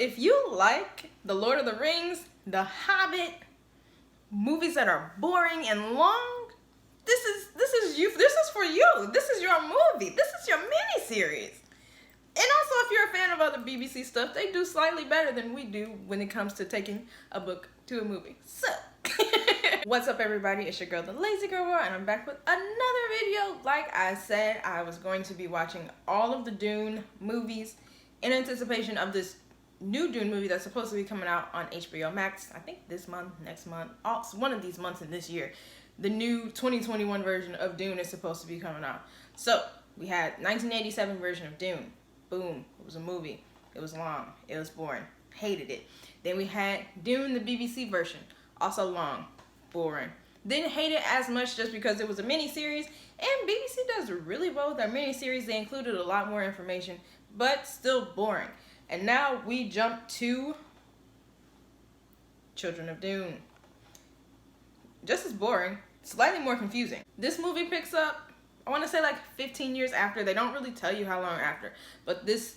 if you like The Lord of the Rings, The Hobbit, movies that are boring and long, this is you. This is for you. This is your movie. This is your mini series. And also, if you're a fan of other BBC stuff, they do slightly better than we do when it comes to taking a book to a movie. So, what's up, everybody? It's your girl, the Lazy Girl, and I'm back with another video. Like I said, I was going to be watching all of the Dune movies in anticipation of this new Dune movie that's supposed to be coming out on HBO Max. I think this month, next month, one of these months in this year. The new 2021 version of Dune is supposed to be coming out. So, we had 1987 version of Dune. Boom, it was a movie. It was long, it was boring, hated it. Then we had Dune, the BBC version, also long, boring. Didn't hate it as much just because it was a mini-series, and BBC does really well with their mini-series. They included a lot more information, but still boring. And now we jump to Children of Dune. Just as boring, slightly more confusing. This movie picks up, I want to say like 15 years after. They don't really tell you how long after, but this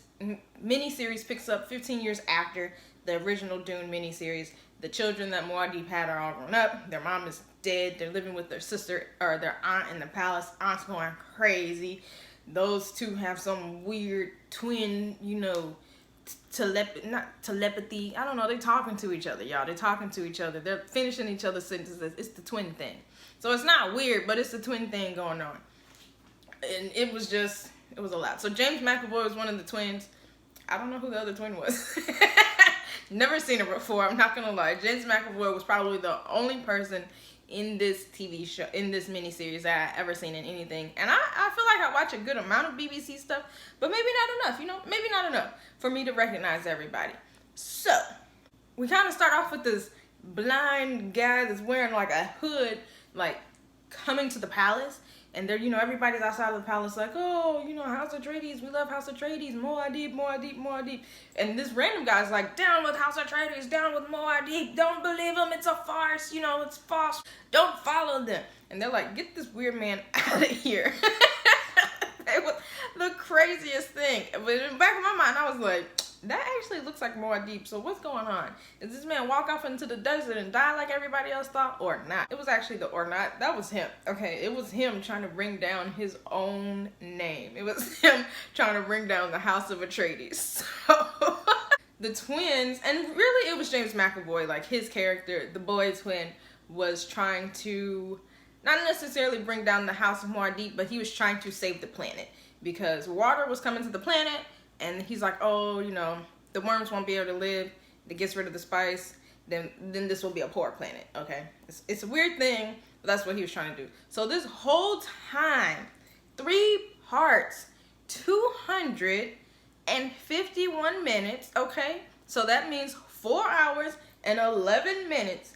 mini-series picks up 15 years after the original Dune mini-series. The children that Muad'Dib had are all grown up. Their mom is dead. They're living with their sister or their aunt in the palace. Aunt's going crazy. Those two have some weird twin, you know, not telepathy. I don't know. They're talking to each other, y'all. They're talking to each other. They're finishing each other's sentences. It's the twin thing. So it's not weird, but it's the twin thing going on. And it was a lot. So James McAvoy was one of the twins. I don't know who the other twin was. Never seen her before, I'm not gonna lie. James McAvoy was probably the only person in this TV show, in this miniseries that I ever seen in anything. And I feel like I watch a good amount of BBC stuff, but maybe not enough, you know? Maybe not enough for me to recognize everybody. So, we kind of start off with this blind guy that's wearing like a hood, like coming to the palace. And they're, you know, everybody's outside of the palace like, oh, you know, House Atreides, we love House Atreides, Muad'Dib, Muad'Dib, Muad'Dib. And this random guy's like, down with House Atreides, down with Muad'Dib, don't believe him, it's a farce, you know, it's false, don't follow them. And they're like, get this weird man out of here. It was the craziest thing. But in the back of my mind, I was like, that actually looks like Muad'Dib, so what's going on? Is this man walk off into the desert and die like everybody else thought, or not? It was actually the or not. That was him. Okay, it was him trying to bring down his own name. It was him trying to bring down the House of Atreides. So, the twins, and really it was James McAvoy, like his character, the boy twin, was trying to not necessarily bring down the House of Muad'Dib, but he was trying to save the planet because water was coming to the planet. And he's like, oh, you know, the worms won't be able to live. It gets rid of the spice. Then this will be a poor planet, okay? It's a weird thing, but that's what he was trying to do. So this whole time, 3 parts, 251 minutes, okay? So that means 4 hours and 11 minutes.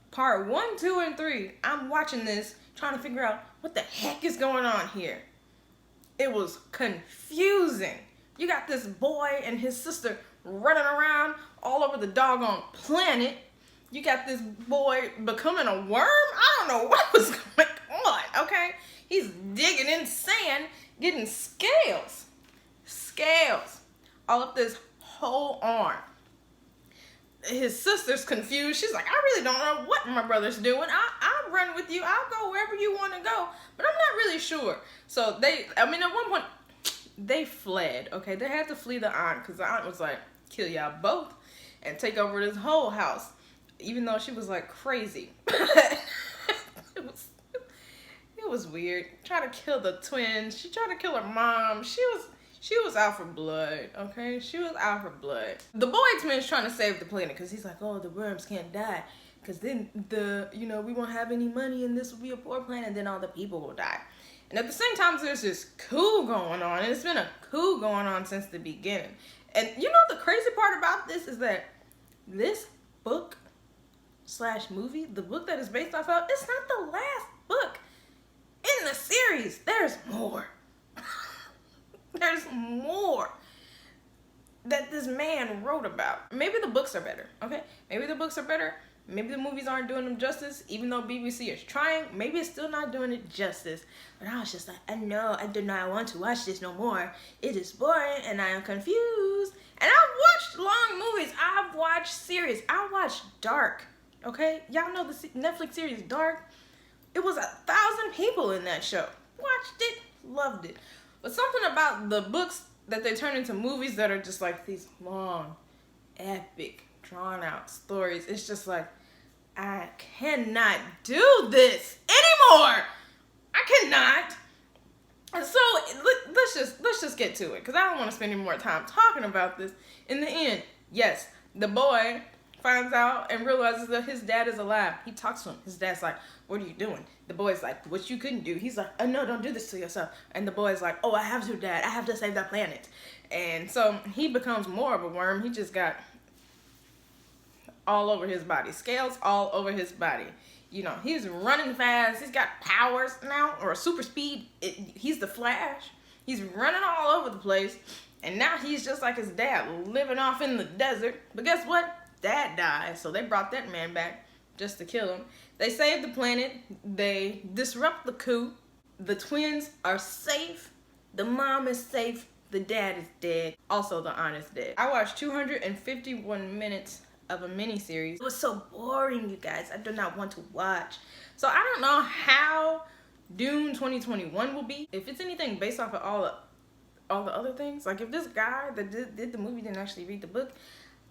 Part 1, 2, and 3. I'm watching this, trying to figure out what the heck is going on here. It was confusing. You got this boy and his sister running around all over the doggone planet. You got this boy becoming a worm. I don't know what was going on, okay? He's digging in sand, getting scales. Scales. All up this whole arm. His sister's confused. She's like, I really don't know what my brother's doing. I'll run with you. I'll go wherever you want to go. But I'm not really sure. So at one point, they fled, okay? They had to flee the aunt because the aunt was like, kill y'all both and take over this whole house. Even though she was like crazy. it was weird. Trying to kill the twins. She tried to kill her mom. She was out for blood, okay? She was out for blood. The boy twin's trying to save the planet because he's like, oh, the worms can't die. Because then we won't have any money and this will be a poor planet and then all the people will die. And at the same time, there's this coup going on. And it's been a coup going on since the beginning. And you know the crazy part about this is that this book / movie, the book that is based off of, it's not the last book in the series. There's more. There's more that this man wrote about. Maybe the books are better, okay? Maybe the books are better. Maybe the movies aren't doing them justice, even though BBC is trying. Maybe it's still not doing it justice. But I was just like, I know, I do not want to watch this no more. It is boring and I am confused. And I've watched long movies. I've watched series. I watched Dark. Okay? Y'all know the Netflix series Dark? It was 1,000 people in that show. Watched it, loved it. But something about the books that they turn into movies that are just like these long, epic, drawn out stories. It's just like, I cannot do this anymore. I cannot. And so let's just get to it, because I don't want to spend any more time talking about this. In the end, yes, the boy finds out and realizes that his dad is alive. He talks to him. His dad's like, what are you doing? The boy's like, what you couldn't do. He's like, oh no, don't do this to yourself. And the boy's like, oh, I have to, Dad. I have to save the planet. And so he becomes more of a worm. He just got all over his body. Scales all over his body. You know, he's running fast. He's got powers now, or super speed. He's the Flash. He's running all over the place. And now he's just like his dad, living off in the desert. But guess what? Dad dies. So they brought that man back just to kill him. They save the planet. They disrupt the coup. The twins are safe. The mom is safe. The dad is dead. Also, the aunt is dead. I watched 251 minutes of a miniseries. It was so boring, you guys. I do not want to watch. So I don't know how Dune 2021 will be. If it's anything based off of all the other things, like if this guy that did the movie didn't actually read the book,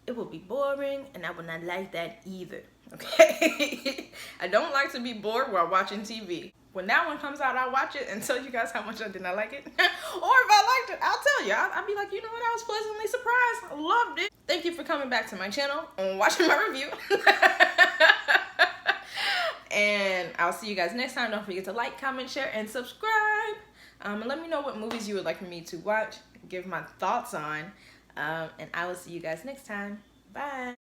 it will be boring, and I would not like that either. Okay? I don't like to be bored while watching TV. When that one comes out, I'll watch it and tell you guys how much I did not like it. Or if I liked it, I'll tell you. I'll be like, you know what, I was pleasantly surprised. I loved it. Thank you for coming back to my channel and watching my review. And I'll see you guys next time. Don't forget to like, comment, share, and subscribe. And let me know what movies you would like for me to watch, give my thoughts on. And I will see you guys next time. Bye.